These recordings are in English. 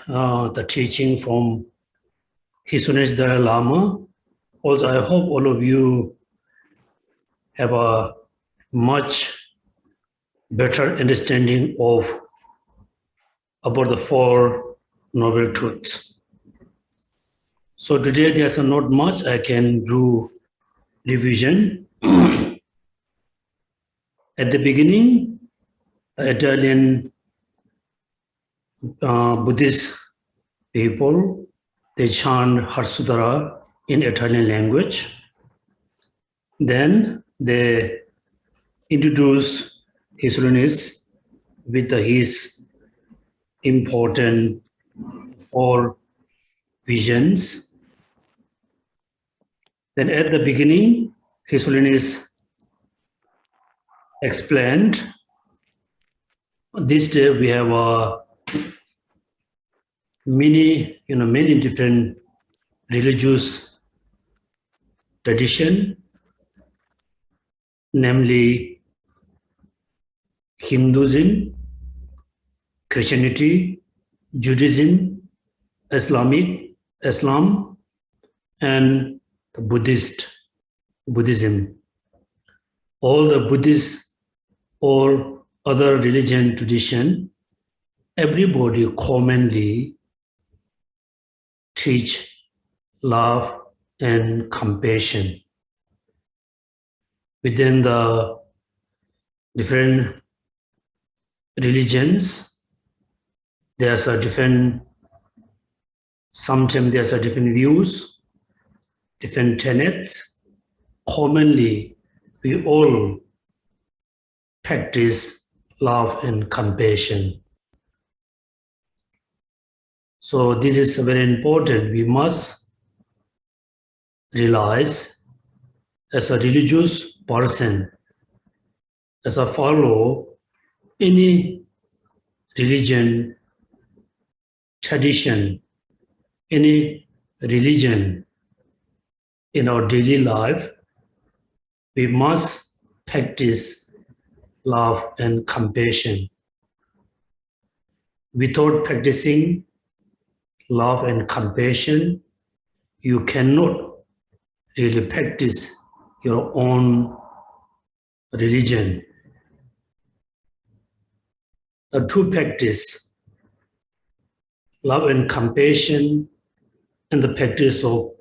the teaching from His Holiness Dalai Lama. Also, I hope all of you have a much better understanding about the Four Noble Truths. So today there's not much I can do revision. At the beginning, Italian Buddhist people, they chant Harsudara in Italian language. Then they introduce His Holiness with his important four visions. Then at the beginning, His Holiness explained, this day we have many different religious tradition, namely Hinduism, Christianity, Judaism, Islam, and Buddhism. All the Buddhist or other religion tradition, everybody commonly teach love and compassion. Within the different religions, sometimes there's a different views, different tenets. Commonly, we all practice love and compassion. So this is very important. We must realize as a religious person, as a follower, any religion, tradition, any religion in our daily life, we must practice love and compassion. Without practicing love and compassion, you cannot really practice your own religion. The true practice, love and compassion, and the practice of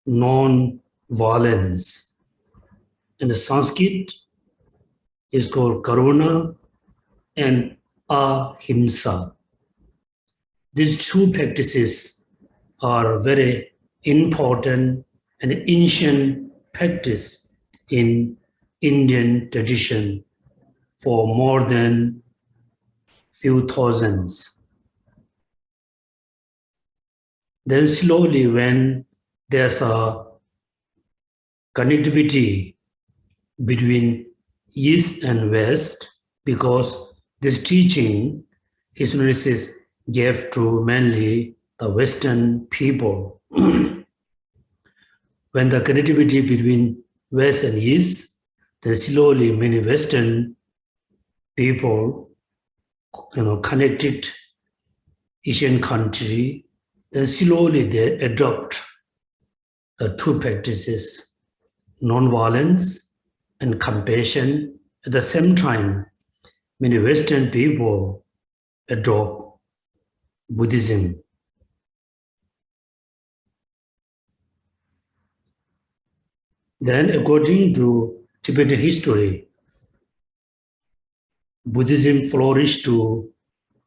non-violence. In the Sanskrit, is called Karuna and Ahimsa. These two practices are very important and ancient practice in Indian tradition for more than few thousands. Then slowly, when there's a connectivity between East and West, because this teaching His Holiness gave to mainly the Western people. When the connectivity between West and East, then slowly many Western people, connected Asian country, then slowly they adopt the two practices, non-violence and compassion. At the same time, many Western people adopt Buddhism. Then, according to Tibetan history, Buddhism flourished to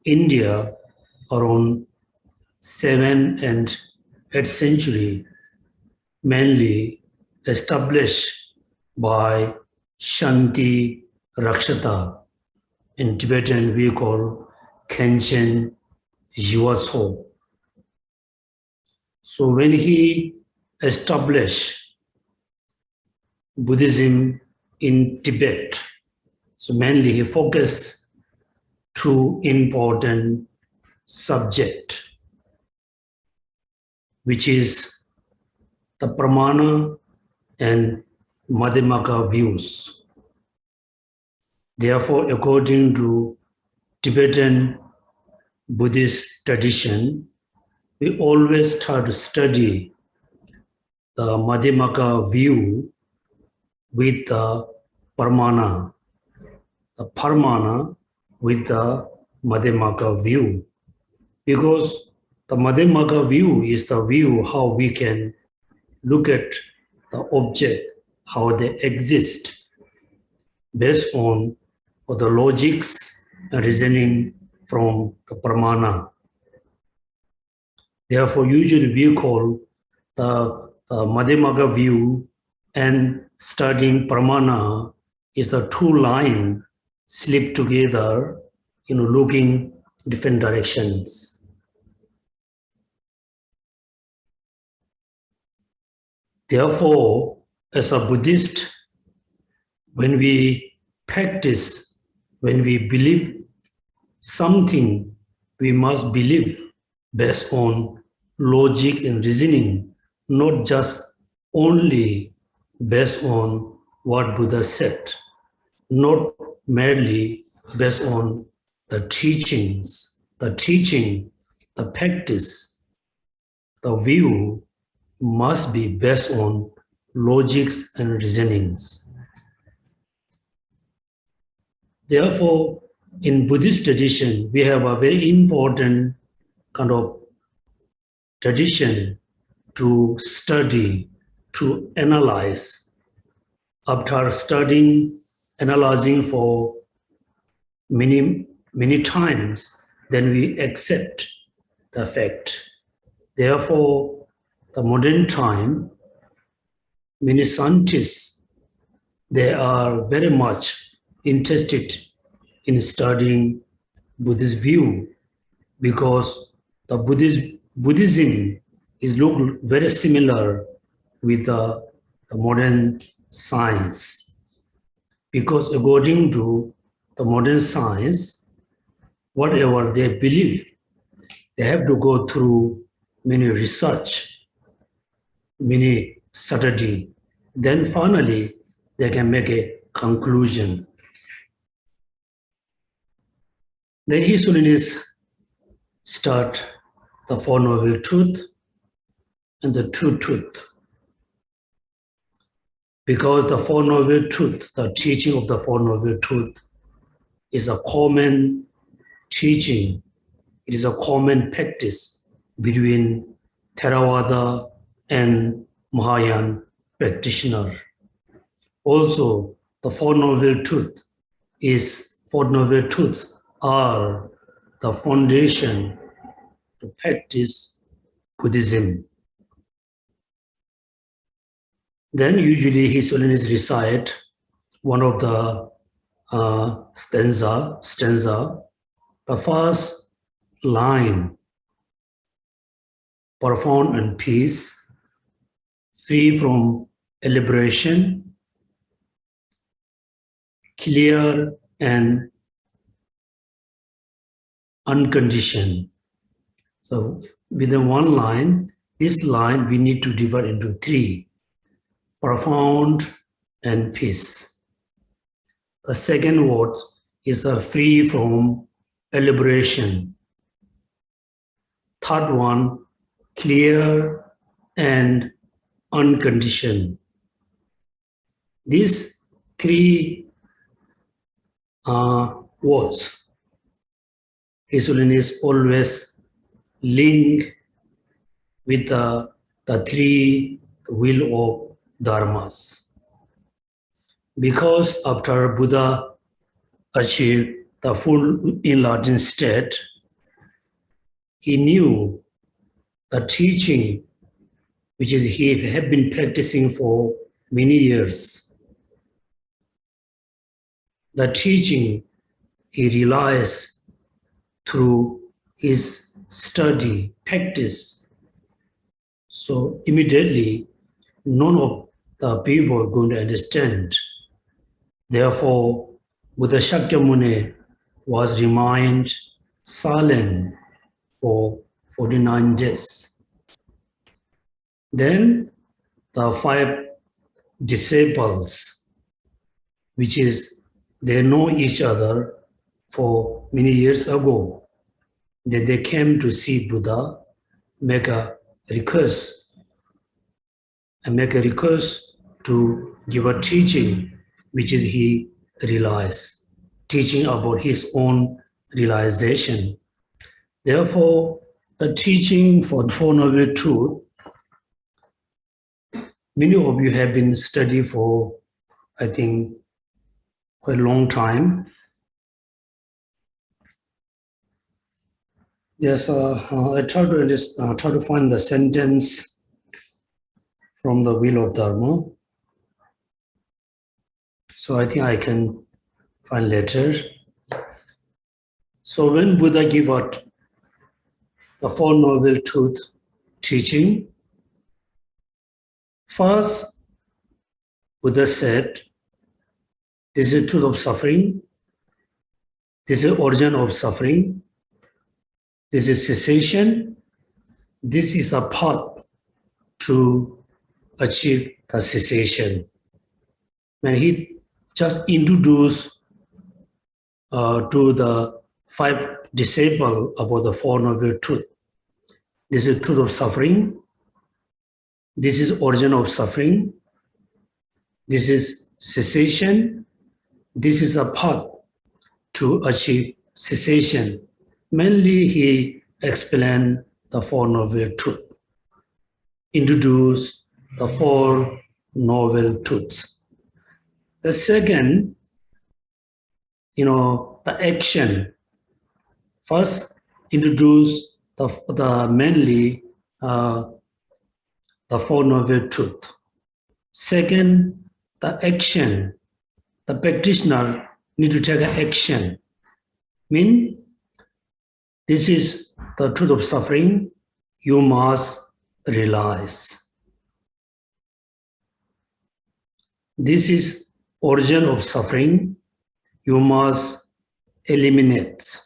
India around 7th and 8th century, mainly established by Shanti Rakshata. In Tibetan, we call Khenchen Gyatso. So when he established Buddhism in Tibet, so mainly he focused two important subjects, which is the Pramana and Madhyamaka views. Therefore, according to Tibetan Buddhist tradition, we always try to study the Madhyamaka view with the Pramana, the Paramana with the Madhyamaka view. Because the Madhyamaka view is the view how we can look at the object, how they exist, based on the logics and reasoning from the Pramana. Therefore, usually we call the Madhyamaka view and studying Pramana is the two lines slip together, looking different directions. Therefore, as a Buddhist, when we practice, when we believe something, we must believe based on logic and reasoning, not just only based on what Buddha said, not merely based on the teachings, the teaching, the practice, the view must be based on logics and reasonings. Therefore, in Buddhist tradition, we have a very important kind of tradition to study, to analyze. After studying, analyzing for many times, then we accept the fact. Therefore, the modern time, many scientists, they are very much interested in studying Buddhist view because the Buddhism is look very similar with the modern science. Because according to the modern science, whatever they believe, they have to go through many research, many study. Then finally, they can make a conclusion. Then His Holiness start the Four Noble Truth and the True Truth. Because the Four Noble Truth, the teaching of the Four Noble Truth is a common teaching. It is a common practice between Theravada and Mahayana practitioner. Also, the Four Noble Truths are the foundation to practice Buddhism. Then usually His Holiness recite one of the stanza, the first line, profound and peace, free from elaboration, clear and unconditioned. So within one line, this line we need to divide into three, profound and peace. The second word is free from elaboration. Third one, clear and unconditioned. These three words, His Holiness always link with the three wheel of dharmas. Because after Buddha achieved the full enlightened state, he knew the teaching which is he had been practicing for many years. The teaching he realized through his study, practice. So immediately, none of the people are going to understand. Therefore, Buddha Shakyamuni was remained silent for 49 days. Then the 5 disciples, which is they know each other for many years ago, Then they came to see Buddha, make a request, to give a teaching, which is he realized, teaching about his own realization. Therefore, the teaching for the Four Noble Truth, many of you have been studying for, I think, quite a long time. Yes, I try to find the sentence from the Wheel of Dharma. So I think I can find later. So when Buddha gave out the Four Noble Truth teaching, first Buddha said, this is truth of suffering, this is origin of suffering, this is cessation, this is a path to achieve the cessation. When he just introduced to the 5 disciples about the Four Noble Truth. This is truth of suffering, this is origin of suffering, this is cessation, this is a path to achieve cessation. Mainly he explained the Four Noble Truth, introduced the Four Noble Truths. The second, the action. First, introduce the mainly the Four Noble Truth. Second, the action. The practitioner need to take action. Mean, this is the truth of suffering, you must realize. This is origin of suffering, you must eliminate.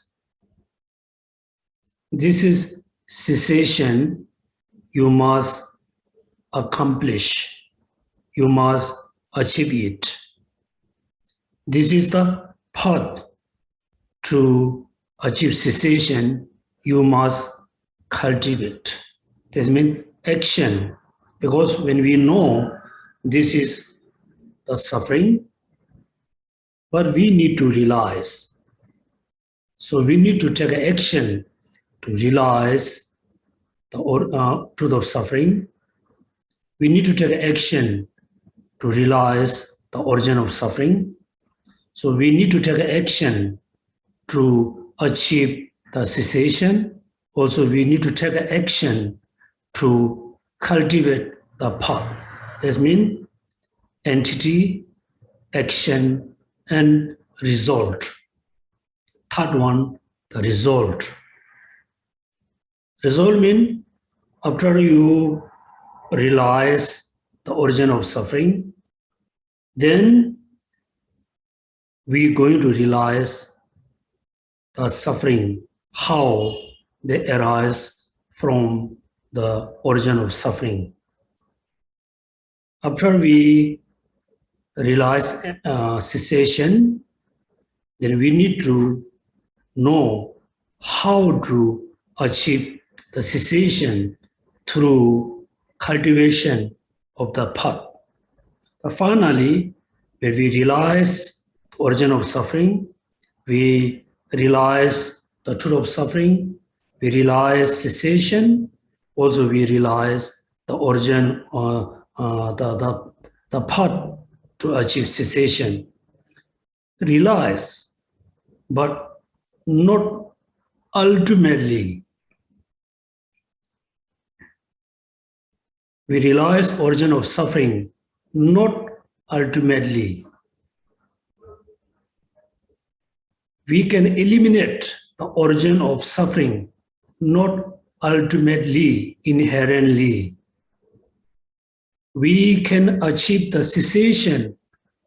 This is cessation, you must accomplish, you must achieve it. This is the path to achieve cessation, you must cultivate. This means action, because when we know this is the suffering, but we need to realize. So we need to take action to realize the truth of suffering. We need to take action to realize the origin of suffering. So we need to take action to achieve the cessation. Also, we need to take action to cultivate the path. That means entity, action, and result. Third one, the result. Result means after you realize the origin of suffering, then we're going to realize the suffering, how they arise from the origin of suffering. After we realize cessation, then we need to know how to achieve the cessation through cultivation of the path. But finally, when we realize the origin of suffering, we realize the truth of suffering, we realize cessation, also we realize the origin, the path to achieve cessation. Realize, but not ultimately. We realize origin of suffering, not ultimately. We can eliminate the origin of suffering, not ultimately, inherently. We can achieve the cessation,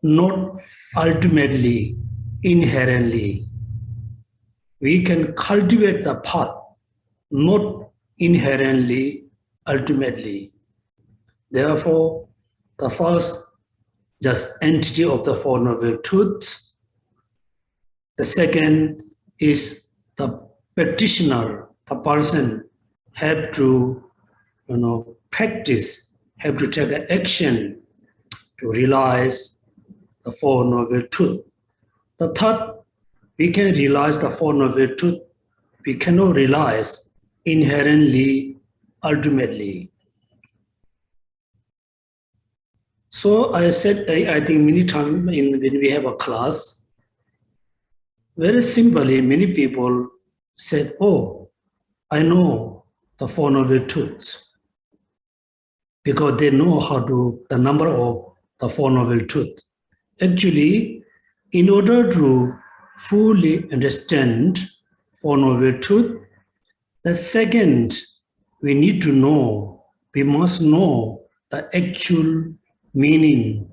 not ultimately, inherently. We can cultivate the path, not inherently, ultimately. Therefore, the first, just entity of the Four Noble Truths. The second is the practitioner, the person have to, practice, have to take an action to realize the Four Noble Truth. The third, we can realize the Four Noble Truth. We cannot realize inherently, ultimately. So I said, I think many times when we have a class, very simply, many people said, oh, I know the Four Noble Truths, because they know the number of the Four Noble Truths. Actually, in order to fully understand Four Noble Truths, the second, we must know the actual meaning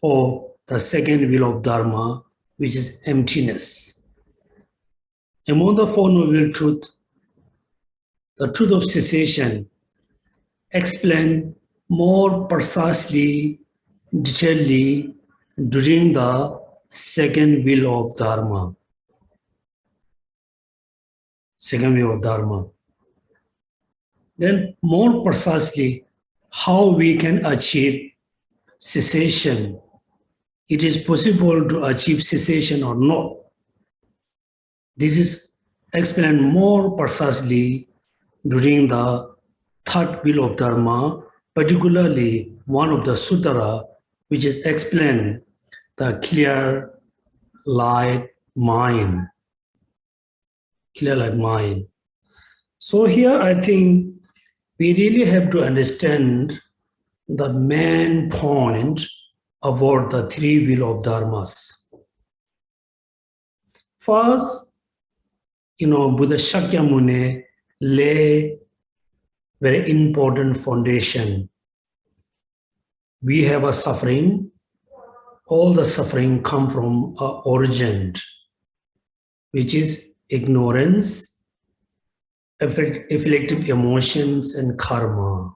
of the second will of Dharma, which is emptiness. Among the Four Noble Truths, the truth of cessation explained more precisely, detailedly during the second will of Dharma. Second will of Dharma. Then more precisely, how we can achieve cessation. It is possible to achieve cessation or not. This is explained more precisely during the third will of Dharma, particularly one of the sutra, which is explained the clear light mind. Clear light mind. So here I think we really have to understand the main point about the three will of Dharmas. First, Buddha Shakyamuni lay very important foundation. We have a suffering. All the suffering come from our origin, which is ignorance, afflictive emotions, and karma.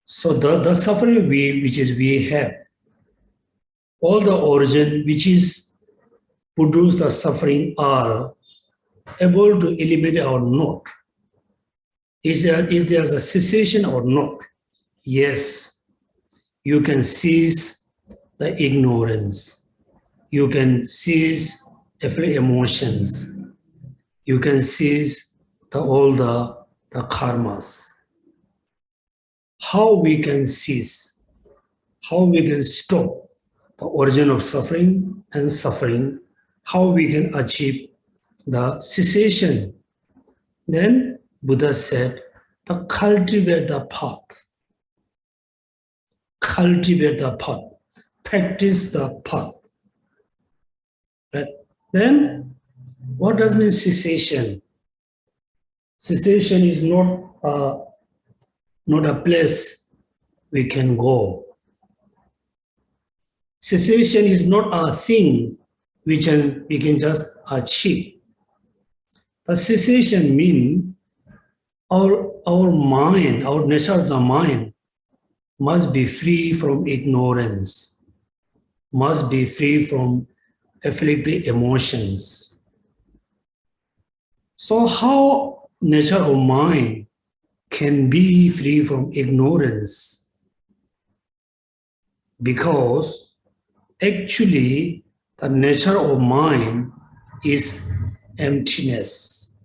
So the suffering we have, all the origin which is produce the suffering are able to eliminate or not. Is there a cessation or not? Yes, you can cease the ignorance. You can cease emotions. You can cease all the karmas. How we can cease? How we can stop the origin of suffering and suffering? How we can achieve the cessation? Then Buddha said, to cultivate the path. Cultivate the path. Practice the path. Right? Then, what does mean cessation? Cessation is not a place we can go. Cessation is not a thing we can just achieve. The cessation means our mind, our nature of the mind must be free from ignorance, must be free from afflictive emotions. So how nature of mind can be free from ignorance? Because actually the nature of mind is emptiness.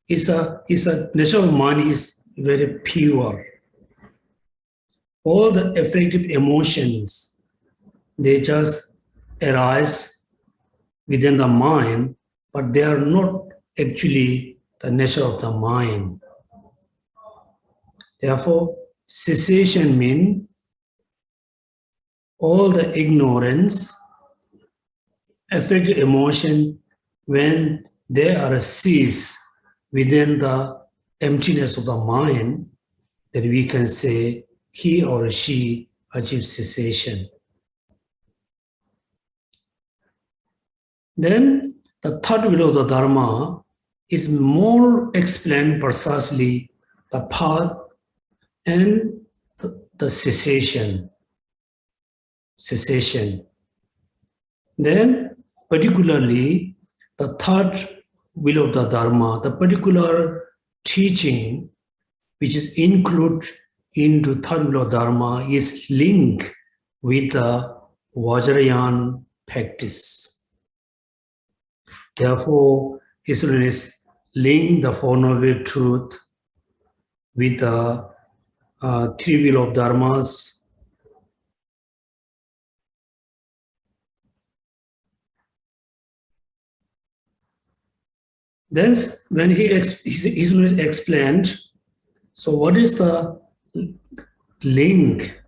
Is a nature of mind is very pure. All the afflictive emotions, they just arise within the mind, but they are not actually the nature of the mind. Therefore, cessation means all the ignorance, afflictive emotion, when they are ceased within the emptiness of the mind, that we can say he or she achieves cessation. Then the third will of the Dharma is more explained precisely the path and the cessation. Cessation. Then particularly the third will of the Dharma, the particular teaching which is included into third will of Dharma is linked with the Vajrayana practice. Therefore, His Holiness linked the Four Noble Truth with the three will of Dharmas. Then, when His Holiness explained, so what is the link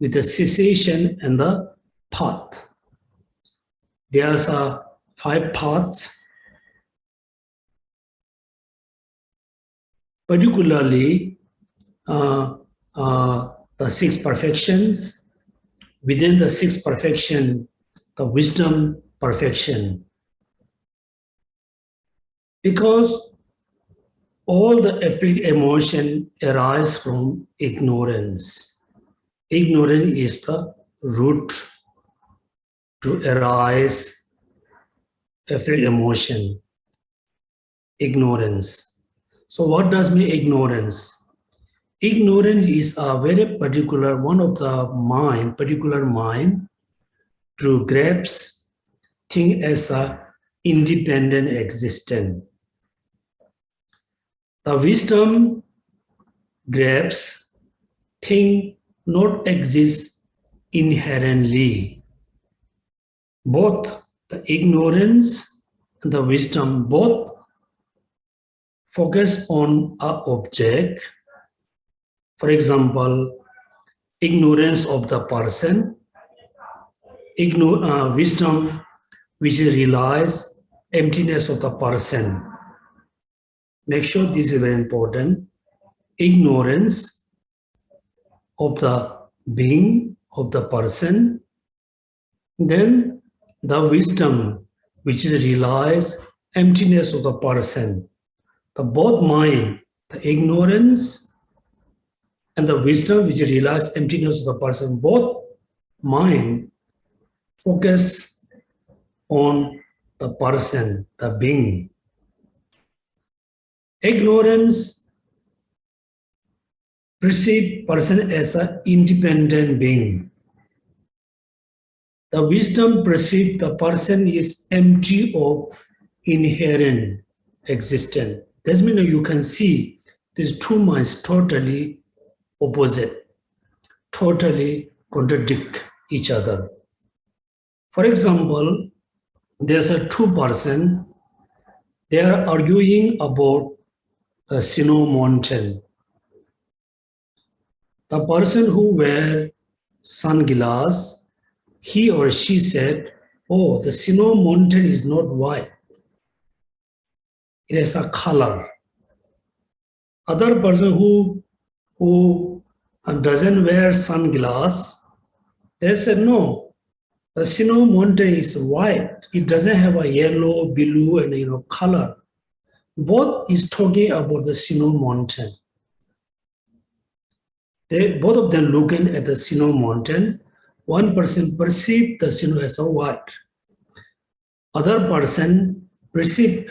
with the cessation and the path? There's 5 paths, particularly the 6 perfections. Within the 6 perfection, the wisdom perfection. Because all the emotion arise from ignorance. Ignorance is the root to arise every emotion. Ignorance. So what does mean ignorance? Ignorance is a very particular one of the particular mind to grasp thing as a independent existence. The wisdom grasps thing not exist inherently. Both the ignorance and the wisdom both focus on an object. For example, ignorance of the person, wisdom which realize emptiness of the person. Make sure this is very important. Ignorance of the being, of the person, then the wisdom which realize emptiness of the person. The both mind, the ignorance and the wisdom which realize emptiness of the person, both mind focus on the person, the being. Ignorance perceives person as an independent being. The wisdom perceives the person is empty of inherent existence. That means you can see these two minds totally opposite, totally contradict each other. For example, there's a two person, they are arguing about the snow mountain. The person who wear sunglasses, he or she said, oh, the snow mountain is not white. It has a color. Other person who doesn't wear sunglasses, they said, no, the snow mountain is white. It doesn't have a yellow, blue, and color. Both is talking about the snow mountain. Both of them looking at the snow mountain. One person perceived the snow as a white. Other person perceived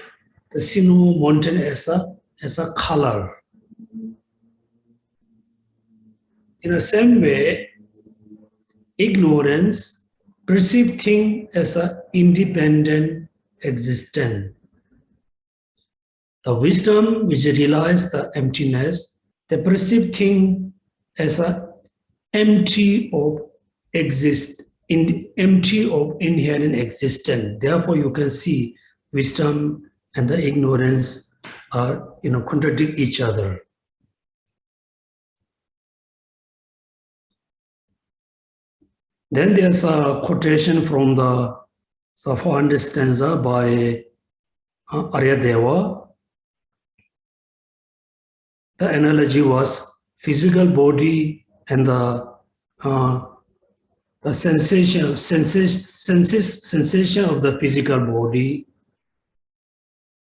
the snow mountain as a color. In the same way, ignorance perceives things as an independent existence. The wisdom which realizes the emptiness, they perceive things as a empty of inherent existence. Therefore, you can see wisdom and the ignorance are contradict each other. Then there's a quotation from the 400th stanza by Aryadeva. The analogy was physical body and the sensation of the physical body,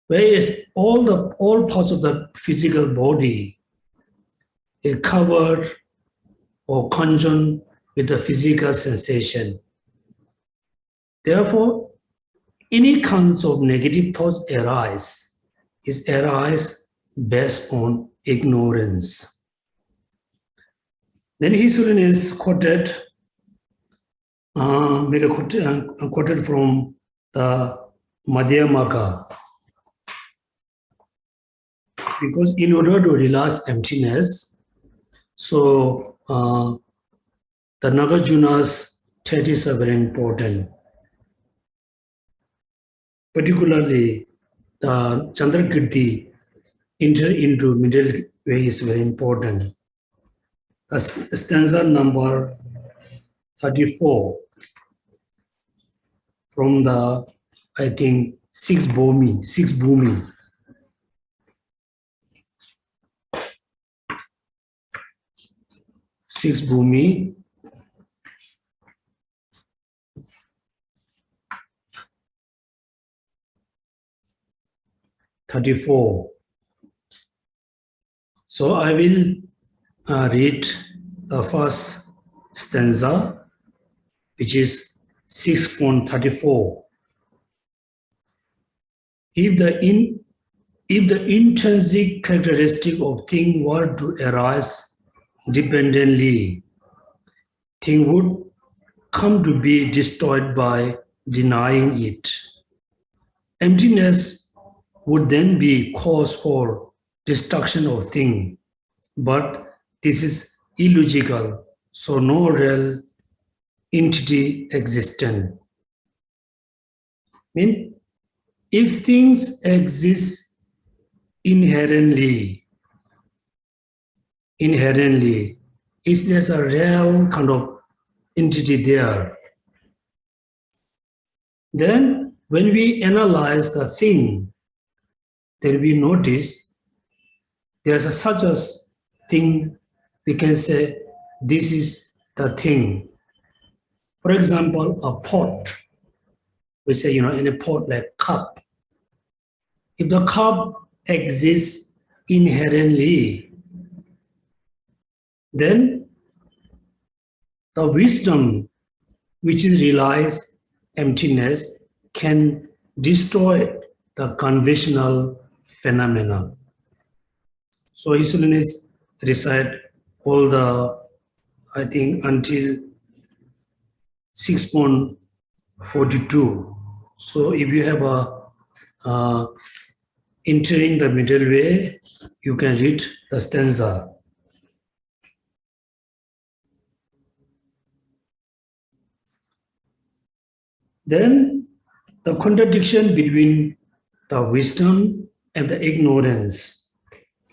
whereas all parts of the physical body is covered or conjoined with the physical sensation. Therefore, any kinds of negative thoughts arise based on ignorance. Then His Holiness quoted, quoted from the Madhyamaka, because in order to realize emptiness, so the Nagarjuna's treatises are very important. Particularly, the Chandrakirti enter into middle way is very important. The stanza number 34 from the, I think, six Bhumi. 6 Bhumi. (34). So I will read the first stanza, which is 6.34. If the intrinsic characteristic of thing were to arise dependently, thing would come to be destroyed by denying it. Emptiness would then be cause for destruction of thing, but this is illogical, so no real entity existent. If things exist inherently, is there a real kind of entity there? Then when we analyze the thing, then we notice there's such a thing, we can say this is the thing. For example, a pot. We say, in a pot like cup. If the cup exists inherently, then the wisdom which realizes emptiness can destroy the conventional phenomena. So His Holiness recite all the, I think, until 6.42. So if you have a entering the middle way, you can read the stanza. Then the contradiction between the wisdom and the ignorance.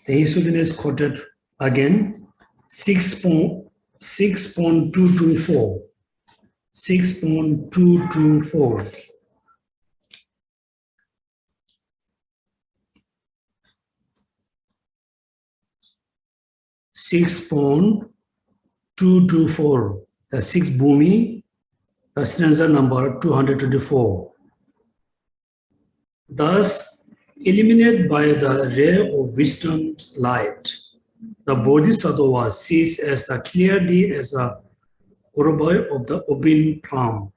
The His Holiness quoted again 6.224. 6.224. The 6 Bhumi, the stanza number 224. Thus, illuminated by the ray of wisdom's light, the Bodhisattva sees as clearly as a orb of the open palm,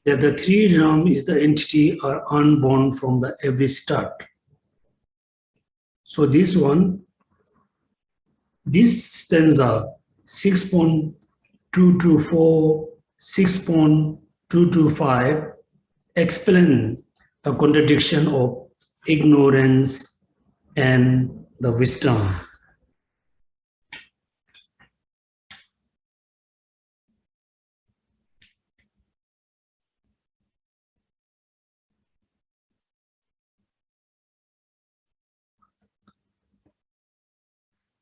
that the three realms is the entity are unborn from the every start. So this stanza 6.224, 6.225 explain the contradiction of ignorance and the wisdom.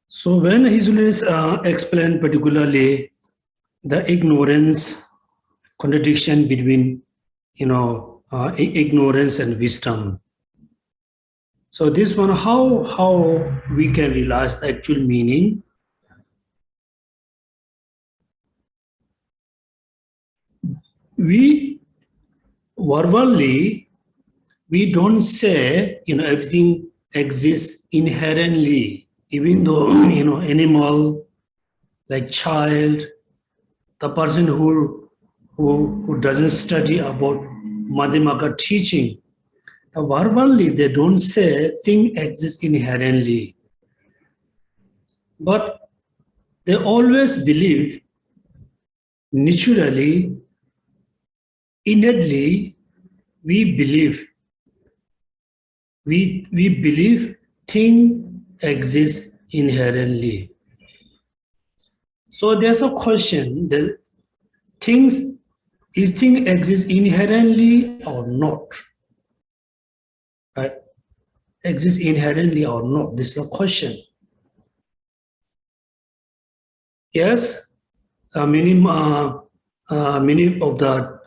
So when His Holiness explained particularly the ignorance contradiction between, ignorance and wisdom. So this one, how we can realize the actual meaning. We verbally, we don't say, everything exists inherently, even though, animal, like child, the person who doesn't study about Madhyamaka teaching, verbally they don't say thing exists inherently, but they always believe naturally, innately, we believe thing exists inherently. So there's a question that thing exists inherently or not? Right? Exists inherently or not? This is a question. Yes, many of the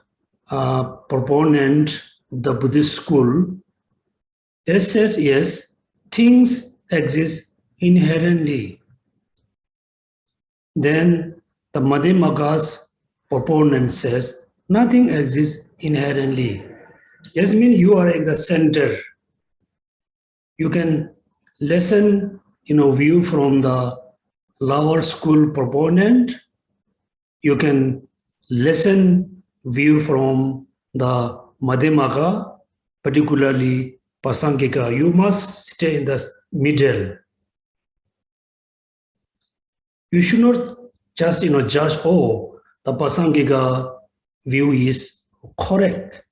proponent of the Buddhist school, they said yes, things exist inherently. Then the Madhyamaka's proponent says nothing exists inherently. Just means you are in the center. You can listen, view from the lower school proponent. You can listen, view from the Madhyamaka, particularly Pasangika. You must stay in the middle. You should not just judge, oh, the Pasangika view is correct,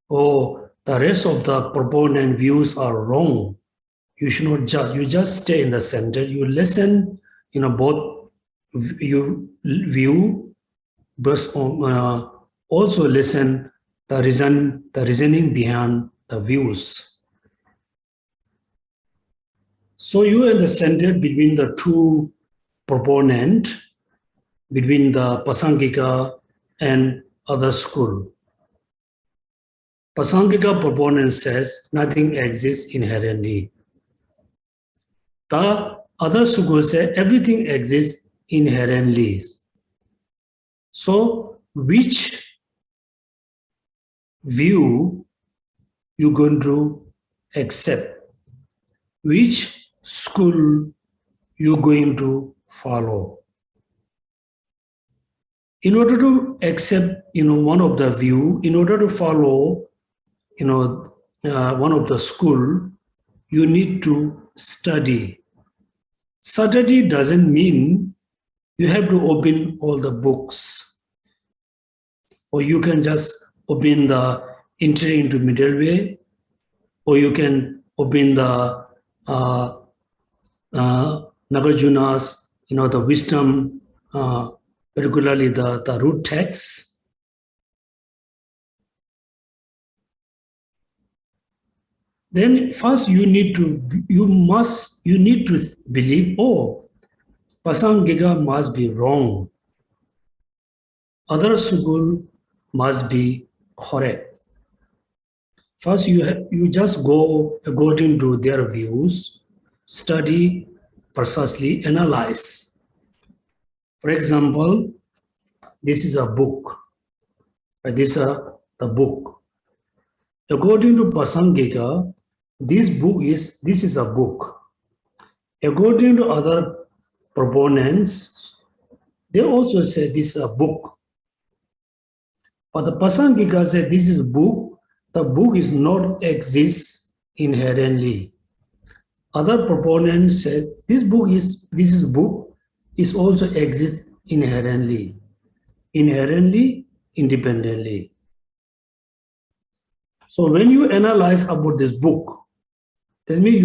or the rest of the proponent views are wrong. You should not judge. You just stay in the center. You listen, both you view, but also listen the reasoning behind the views. So you are in the center between the two proponent, between the Pasangika and other school. Pasangika proponent says nothing exists inherently. The other school says everything exists inherently. So which view you going to accept? Which school you going to follow? In order to accept, one of the view, in order to follow, one of the school, you need to study. Study doesn't mean you have to open all the books, or you can just open the entry into middle way, or you can open the Nagarjuna's, the wisdom, particularly the root texts. Then first you need to believe, oh, Pasangika must be wrong. Other school must be correct. First you just go according to their views, study, precisely analyze. For example, this is a book. This is the book. According to Pasangika, this is a book. According to other proponents, they also say this is a book. But the Pasangika said this is a book. The book is not exists inherently. Other proponents said this book is also exists inherently, independently. So when you analyze about this book, that means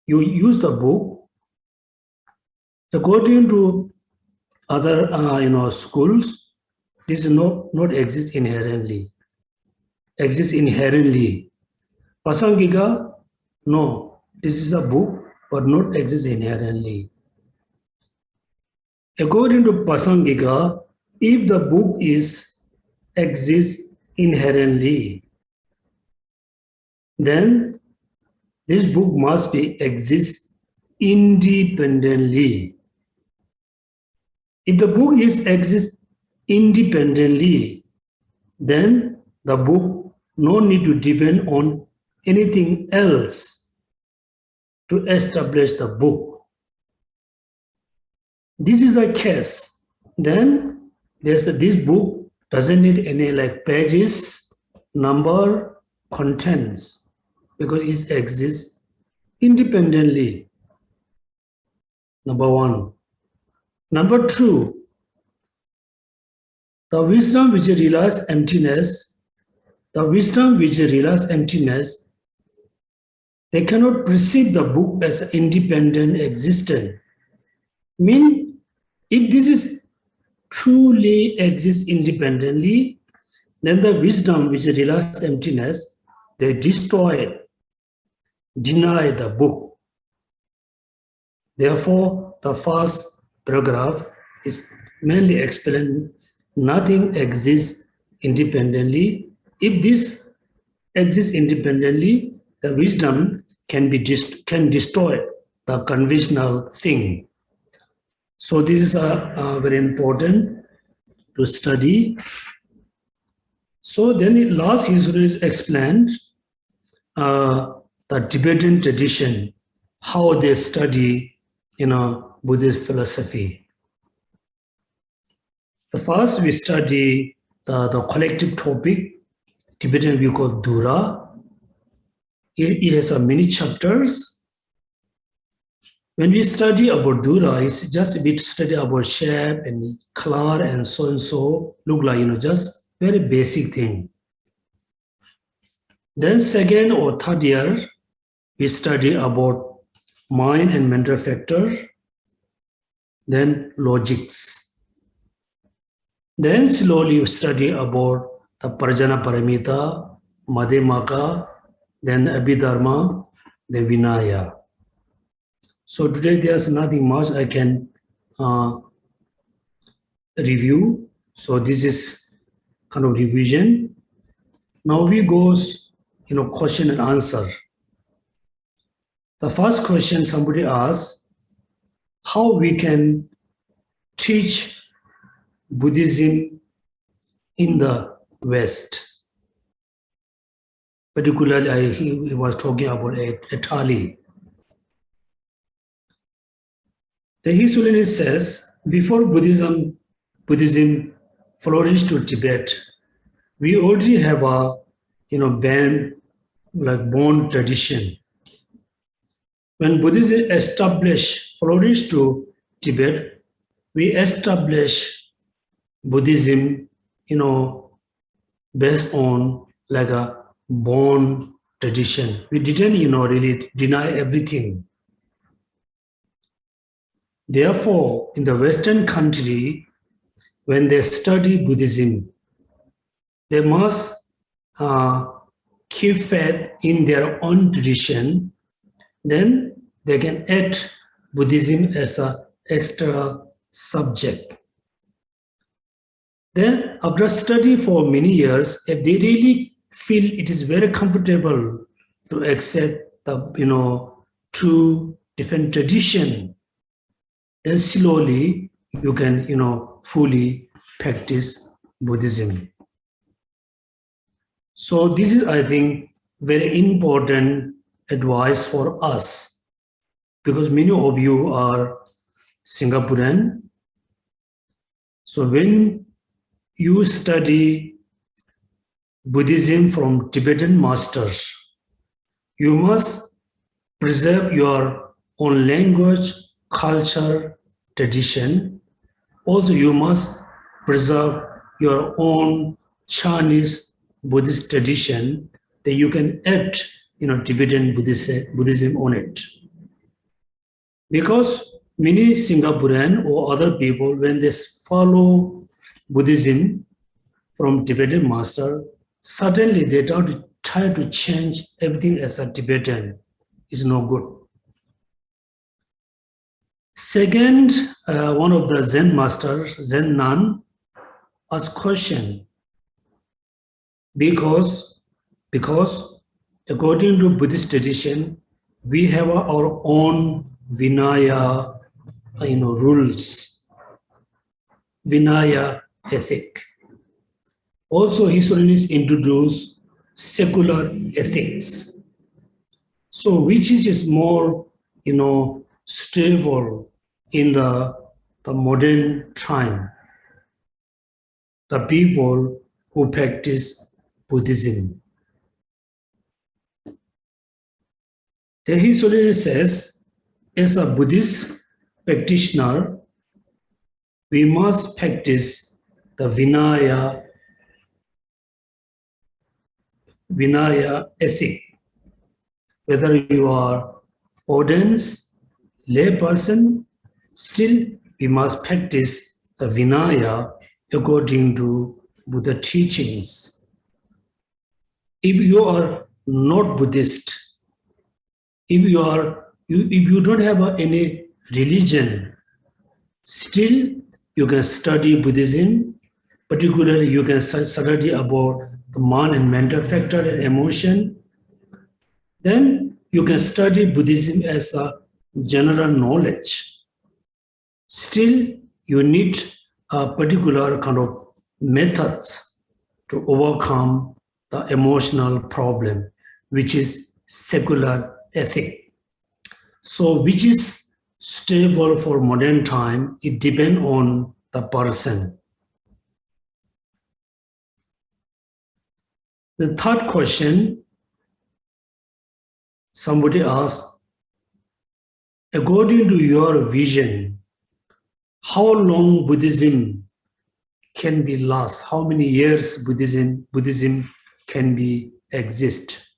you use the book according to other schools. This is not exist inherently. Exists inherently. Pasangika, no, this is a book, but not exists inherently. According to Pasangika, if the book exists inherently, then this book must exist independently. If the book exists independently, then the book no need to depend on anything else to establish the book. This is the case. Then this book doesn't need any pages, number contents because it exists independently. Number one. Number two, the wisdom which realizes emptiness, they cannot perceive the book as independent existence. Mean, if this is truly exists independently, then the wisdom which realizes emptiness, they destroy it, deny the book. Therefore, the first paragraph is mainly explained nothing exists independently. If this exists independently, the wisdom can destroy the conventional thing. So this is very important to study. So then last history is explained the Tibetan tradition, how they study, Buddhist philosophy. The first we study the collective topic, Tibetan we call Dura. It has many chapters. When we study about Dura, it's just a bit study about shape and color and so, look like, just very basic thing. Then second or third year, we study about mind and mental factor, then logics. Then slowly we study about the Parjana Paramita, Madhyamaka, then Abhidharma, the Vinaya. So today there's nothing much I can review. So this is kind of revision. Now we go, question and answer. The first question somebody asked, how we can teach Buddhism in the West? Particularly, he was talking about Italy. The His Holiness says, before Buddhism flourished to Tibet, we already have a, born tradition. When Buddhism flourished to Tibet, we established Buddhism, based on like a born tradition. We didn't, really deny everything. Therefore, in the Western country, when they study Buddhism, they must keep faith in their own tradition. Then they can add Buddhism as an extra subject. Then after study for many years, if they really feel it is very comfortable to accept the, two different tradition, then slowly you can, fully practice Buddhism. So this is, I think, very important advice for us, because many of you are Singaporean. So when you study Buddhism from Tibetan masters, you must preserve your own language, culture, tradition. Also, you must preserve your own Chinese Buddhist tradition that you can add, Tibetan Buddhism on it. Because many Singaporean or other people, when they follow Buddhism from Tibetan master, suddenly they try to change everything as a Tibetan. Is no good. Second, one of the Zen master, Zen nun, asked question, because according to Buddhist tradition, we have our own Vinaya, rules, Vinaya ethic. Also, His Holiness introduced secular ethics. So, which is more, stable in the modern time. The people who practice Buddhism. Then His Holiness says, as a Buddhist practitioner, we must practice the Vinaya ethic. Whether you are audience, lay person, still we must practice the Vinaya according to Buddha teachings. If you are not Buddhist, if you don't have any religion, still you can study Buddhism. Particularly, you can study about the mind and mental factor and emotion. Then you can study Buddhism as a general knowledge. Still, you need a particular kind of methods to overcome the emotional problem, which is secular ethic. So, which is stable for modern time, it depends on the person. The third question, somebody asked, according to your vision, how long Buddhism can be last? How many years Buddhism can be exist?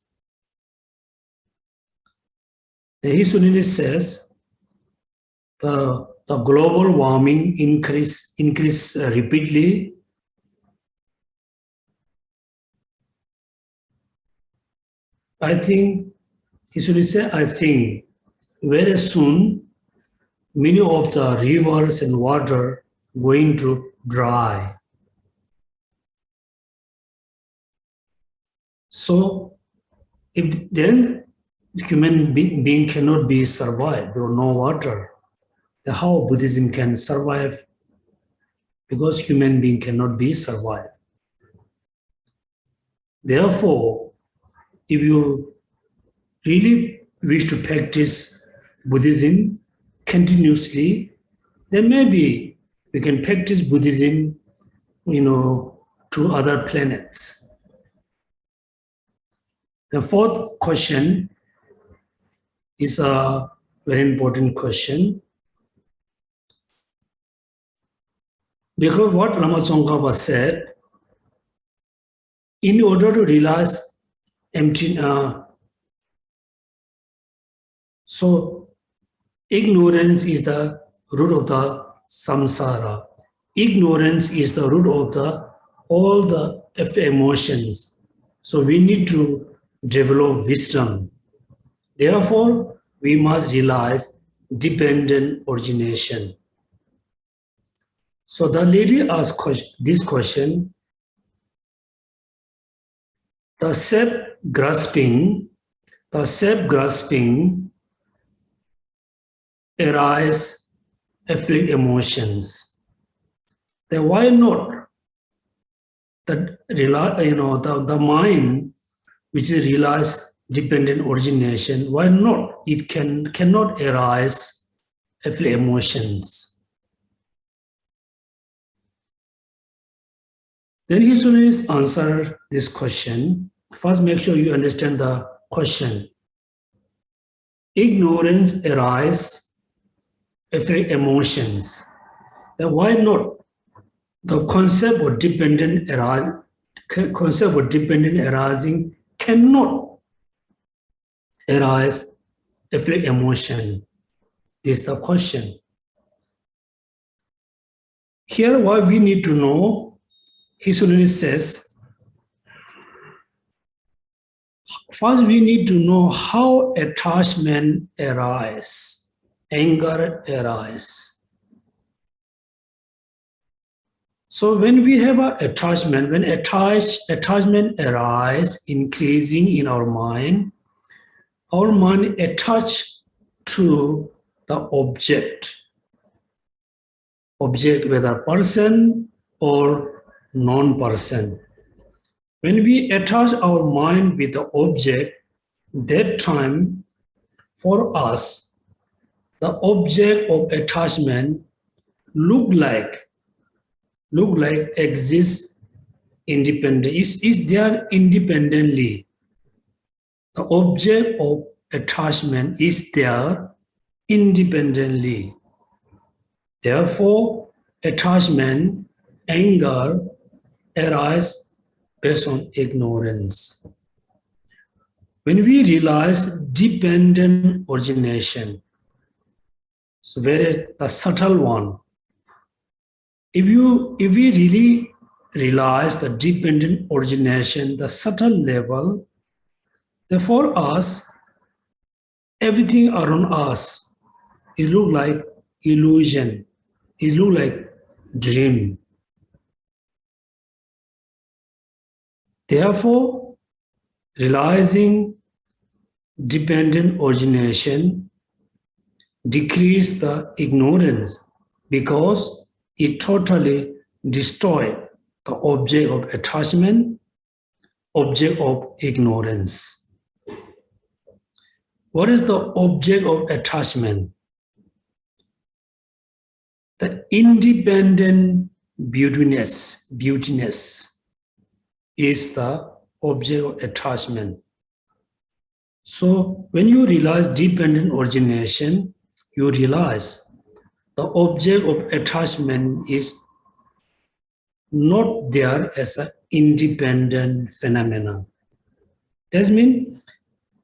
His Holiness says the global warming increase repeatedly. I think His Holiness said, I think very soon many of the rivers and water going to dry. So if then human being cannot be survived, there are no water, then how Buddhism can survive? Because human being cannot be survived. Therefore, if you really wish to practice Buddhism continuously, then maybe we can practice Buddhism, to other planets. The fourth question is a very important question. Because what Lama Tsongkhapa said, in order to realize so ignorance is the root of the samsara. Ignorance is the root of all the emotions. So we need to develop wisdom. Therefore, we must realize dependent origination. So the lady asked this question, the self-grasping arise afflict emotions. Then why not the mind which is realized dependent origination, why not it cannot arise afflict emotions? Then His Holiness answer this question. First, make sure you understand the question. Ignorance arise affect emotions. Then why not the concept of dependent arising cannot arise affect emotion? This is the question. Here, what we need to know, His Holiness says, first we need to know how attachment arises, anger arises. So when we have an attachment, when attachment arises, increasing in our mind attached to the object, whether person or non-person. When we attach our mind with the object, that time for us, the object of attachment look like exists independent, is there independently. The object of attachment is there independently. Therefore, attachment, anger arise based on ignorance. When we realize dependent origination, it's very a subtle one. If we really realize the dependent origination, the subtle level, then for us, everything around us, it look like illusion, it look like dream. Therefore, realizing dependent origination decrease the ignorance because it totally destroys the object of attachment, object of ignorance. What is the object of attachment? The independent beautiness is the object of attachment. So when you realize dependent origination, you realize the object of attachment is not there as an independent phenomenon. That means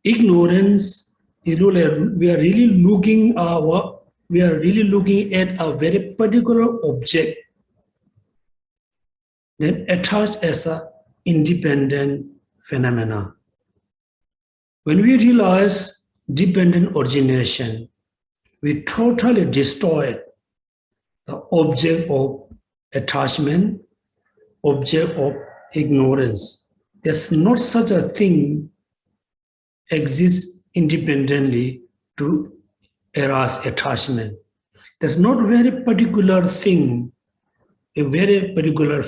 ignorance is we are really looking at a very particular object, then attached as an independent phenomena. When we realize dependent origination, we totally destroy the object of attachment, object of ignorance. There's not such a thing exists independently to arouse attachment. There's not very particular thing, a very particular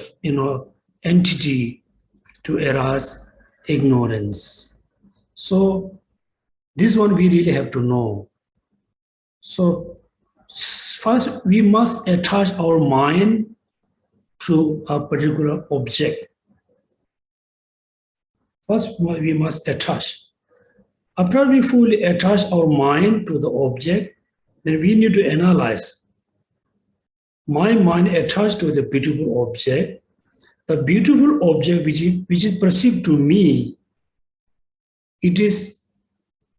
entity to arouse ignorance. So this one we really have to know. So first we must attach our mind to a particular object. First we must attach. After we fully attach our mind to the object, then we need to analyze. My mind attached to the beautiful object. The beautiful object which is perceived to me, it is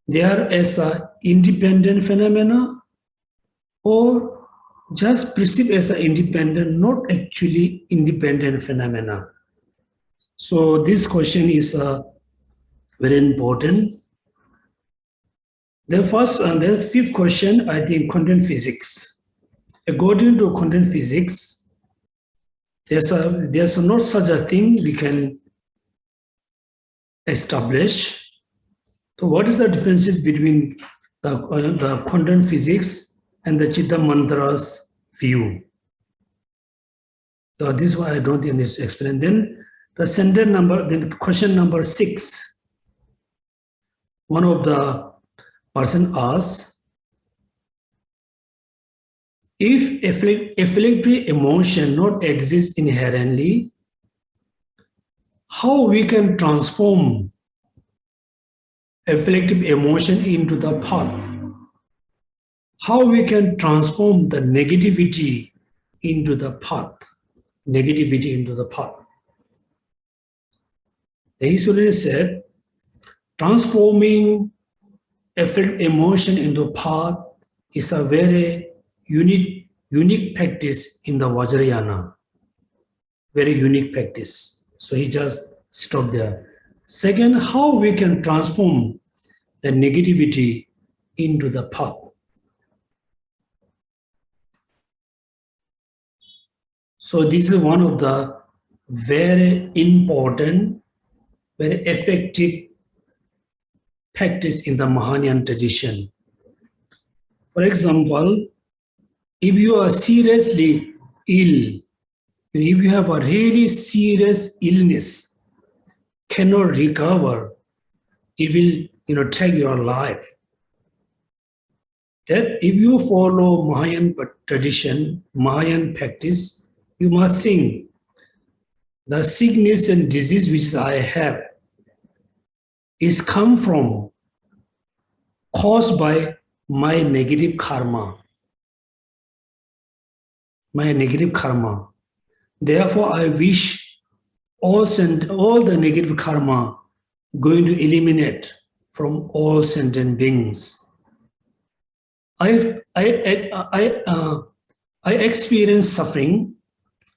there as an independent phenomena or just perceived as an independent, not actually independent phenomena. So this question is very important. The first and the fifth question, I think, content physics. According to content physics, there's not such a thing we can establish. So what is the differences between the content physics and the Chitta Mantra's view? So this one I don't think I need to explain. Then question number 6. One of the person asks, if afflictive emotion not exists inherently, how we can transform afflictive emotion into the path? How we can transform the negativity into the path? Negativity into the path. The Israeli said, transforming afflictive emotion into path is a very unique practice in the Vajrayana. Very unique practice. So he just stopped there. Second, how we can transform the negativity into the path. So this is one of the very important, very effective practice in the Mahayana tradition. For example, if you are seriously ill, if you have a really serious illness, cannot recover, it will take your life. That if you follow Mahayan tradition, Mahayan practice, you must think the sickness and disease which I have is come from, caused by my negative karma. My negative karma. Therefore, I wish all the negative karma going to eliminate from all sentient beings. I experience suffering.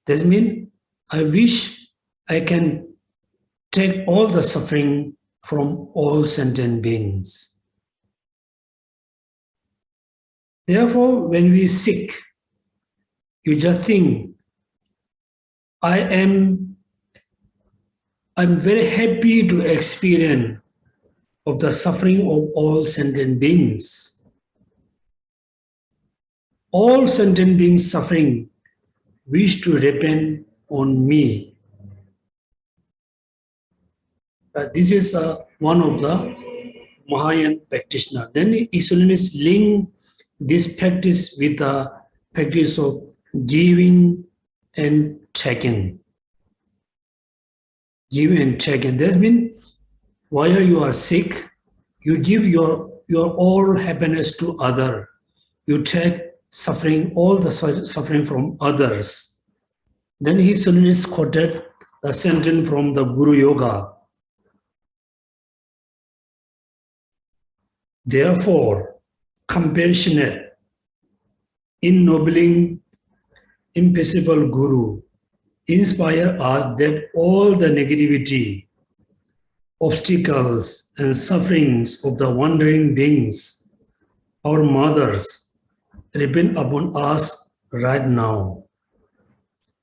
That means I wish I can take all the suffering from all sentient beings. Therefore, when we sick, you just think, I'm very happy to experience of the suffering of all sentient beings. All sentient beings suffering wish to repent on me. This is one of the Mahayana practitioner. Then Isolinists link this practice with the practice of giving and taking. Giving and taking. That means while you are sick, you give your all happiness to other. You take suffering, all the suffering from others. Then His Holiness quoted the sentence from the Guru Yoga. Therefore, compassionate, ennobling, impassible Guru inspire us that all the negativity, obstacles and sufferings of the wandering beings, our mothers, repent upon us right now,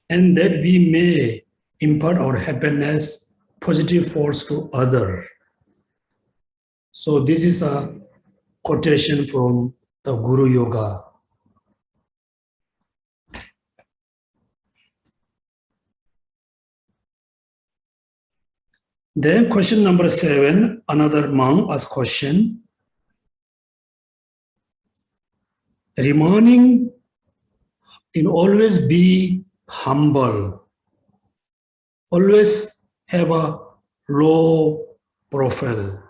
and that we may impart our happiness, positive force to others. So this is a quotation from the Guru Yoga. Then question number 7, another monk asked question. Remaining in always be humble, always have a low profile.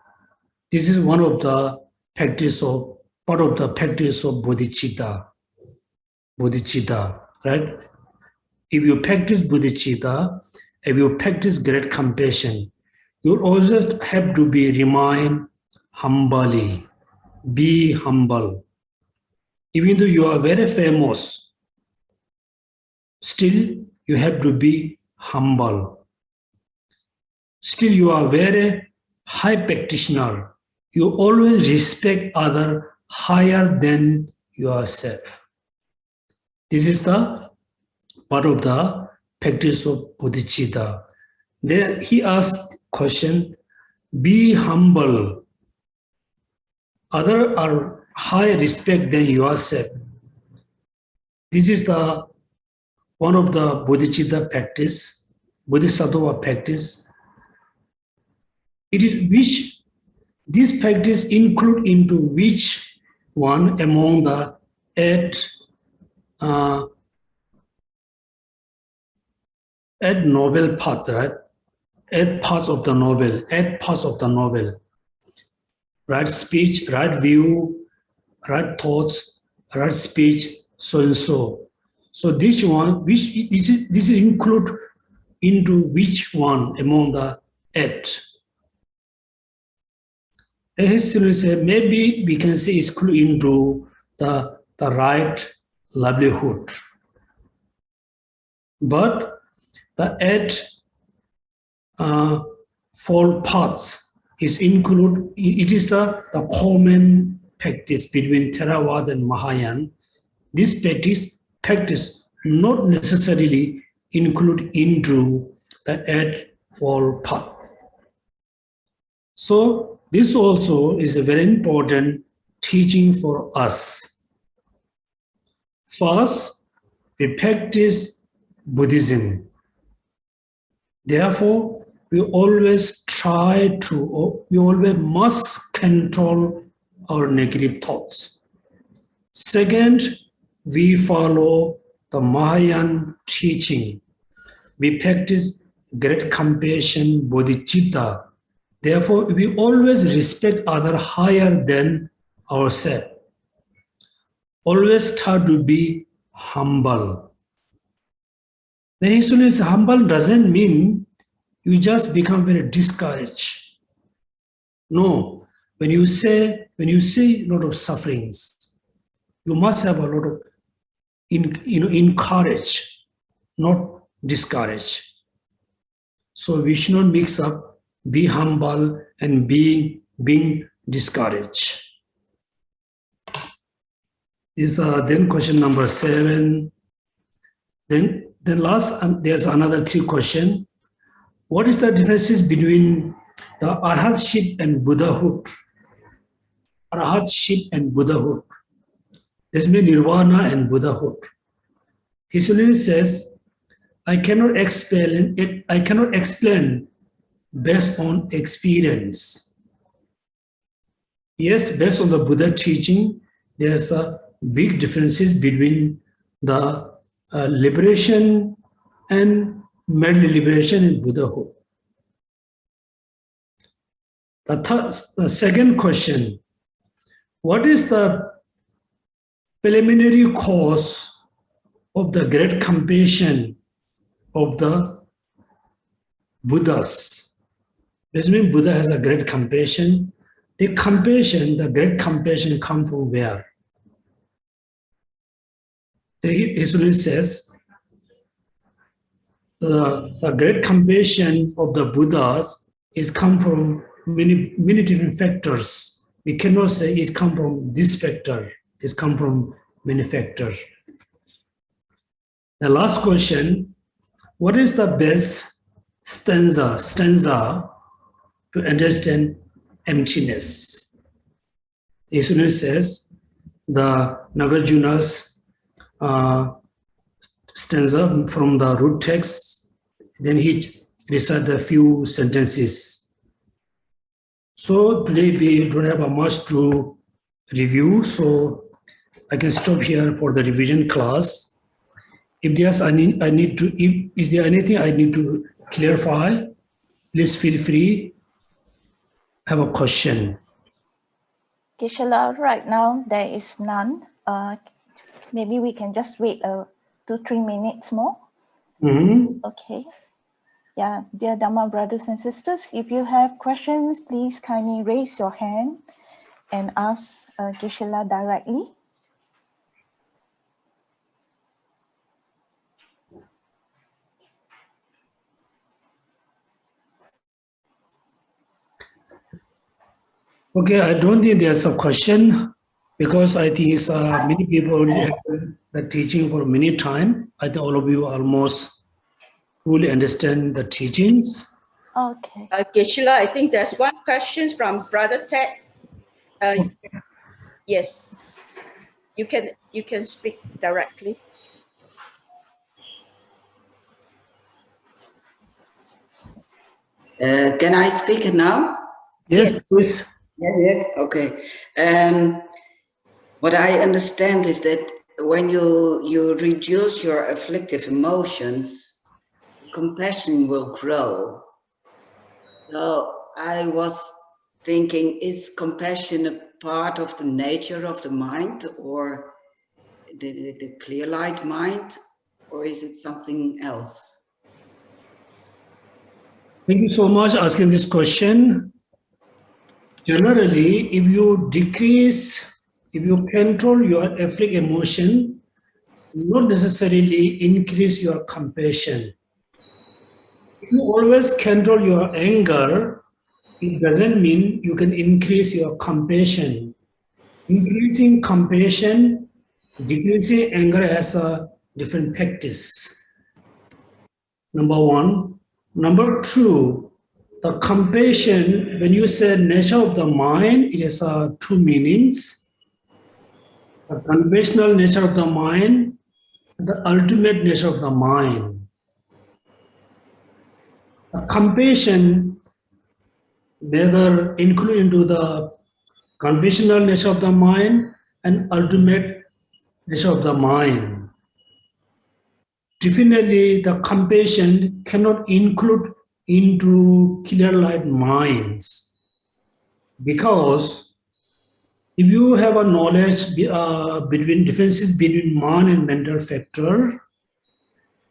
This is one of the part of the practice of bodhicitta. Bodhicitta, right? If you practice bodhicitta, if you practice great compassion, you always have to remain humbly, be humble. Even though you are very famous, still you have to be humble. Still you are very high practitioner. You always respect others higher than yourself. This is the part of the practice of bodhicitta. Then he asked question, be humble. Others are high respect than yourself. This is the one of the bodhicitta practice, bodhisattva practice. It is which this practice include into which one among the 8 noble paths, right? 8 parts of the noble, 8 parts of the noble. Right speech, right view, right thoughts, right speech, so and so. So this one, this is include into which one among the 8? Maybe we can say it's into the right livelihood. But the 8 fold paths is include. It is the common practice between Theravada and Mahayana. This practice not necessarily include into the 8 fold path. So this also is a very important teaching for us. First, we practice Buddhism. Therefore, we always must control our negative thoughts. Second, we follow the Mahayana teaching. We practice great compassion, bodhicitta. Therefore, we always respect others higher than ourselves. Always try to be humble. The issue is humble doesn't mean you just become very discouraged. No, when you see a lot of sufferings, you must have a lot of encourage, not discourage. So we should not mix up, be humble and being discouraged. Is then question number 7. Then last, there's another 3 question. What is the differences between the arhatship and Buddhahood? Arhatship and Buddhahood. This means nirvana and Buddhahood. His Holiness says, I cannot explain it. I cannot explain based on experience. Yes, based on the Buddha teaching, there's a big differences between the liberation and mental liberation in Buddhahood. The second question, what is the preliminary cause of the great compassion of the Buddhas? This means Buddha has a great compassion. The great compassion comes from where? His Holiness says, the great compassion of the Buddhas is come from many different factors. We cannot say it come from this factor. It's come from many factors. The last question, what is the best stanza to understand emptiness? His Holiness says, the Nagarjuna's stanza from the root text, then he recited a few sentences. So today we don't have much to review, so I can stop here for the revision class. If there's is there anything I need to clarify, please feel free. Have a question. Geshe-la, right now there is none. Maybe we can just wait 2-3 minutes more. Okay. Yeah, dear Dhamma brothers and sisters, if you have questions, please kindly raise your hand and ask Geshe-la directly. Okay, I don't think there's a question because I think it's, many people have the teaching for many time. I think all of you almost fully understand the teachings. Okay. Geshe-la, I think there's one question from Brother Ted. Yes, you can speak directly. Can I speak now? Yes, please. Yes, okay. What I understand is that when you reduce your afflictive emotions, compassion will grow. So I was thinking, is compassion a part of the nature of the mind, or the clear light mind, or is it something else? Thank you so much for asking this question. Generally, if you control your afflictive emotion, not necessarily increase your compassion. If you always control your anger, it doesn't mean you can increase your compassion. Increasing compassion, decreasing anger has a different practice. Number 1. Number 2, the compassion, when you say nature of the mind, it has 2 meanings. The conventional nature of the mind, the ultimate nature of the mind. The compassion, whether include into the conventional nature of the mind and ultimate nature of the mind. definitely the compassion cannot include into clear light minds, because if you have a knowledge between differences between mind and mental factor,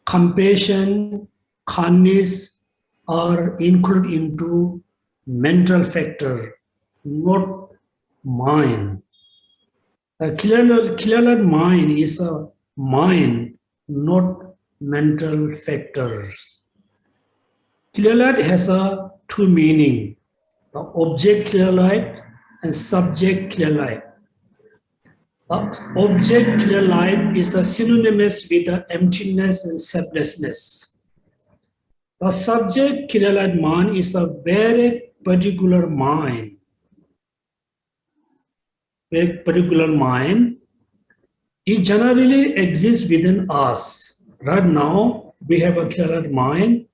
compassion, kindness are included into mental factor, not mind. A clear mind is a mind, not mental factors. Clear light has a two meaning: the object clear light and subject clear light. The object clear light is the synonymous with the emptiness and selflessness. The subject clear light mind is a very particular mind. Very particular mind. It generally exists within us. Right now, we have a clear light mind.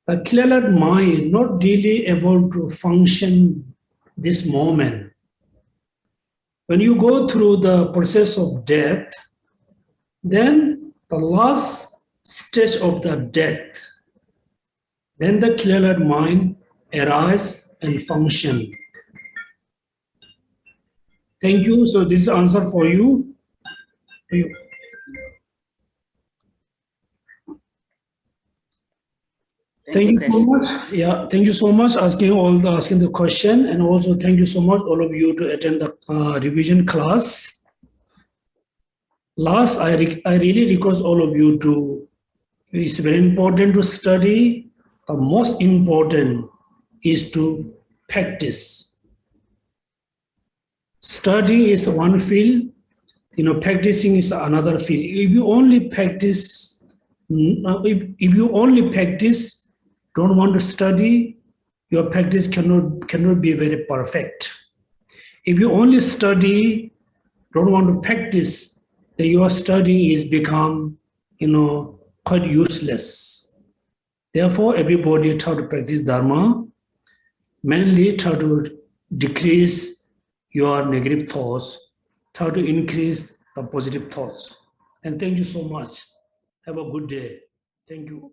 The clear light mind is not really able to function this moment. When you go through the process of death, then the last stage of the death, then the clear light mind arises and function. Thank you. So this is answer for you. Thank you so much. Yeah, thank you so much asking the question, and also thank you so much all of you to attend the revision class. Last, I really request all of you to. It's very important to study. The most important is to practice. Study is one field, practicing is another field. If you only practice, don't want to study, your practice cannot be very perfect. If you only study, don't want to practice, then your study is become, quite useless. Therefore, everybody try to practice Dharma, mainly try to decrease your negative thoughts, try to increase the positive thoughts. And thank you so much. Have a good day. Thank you.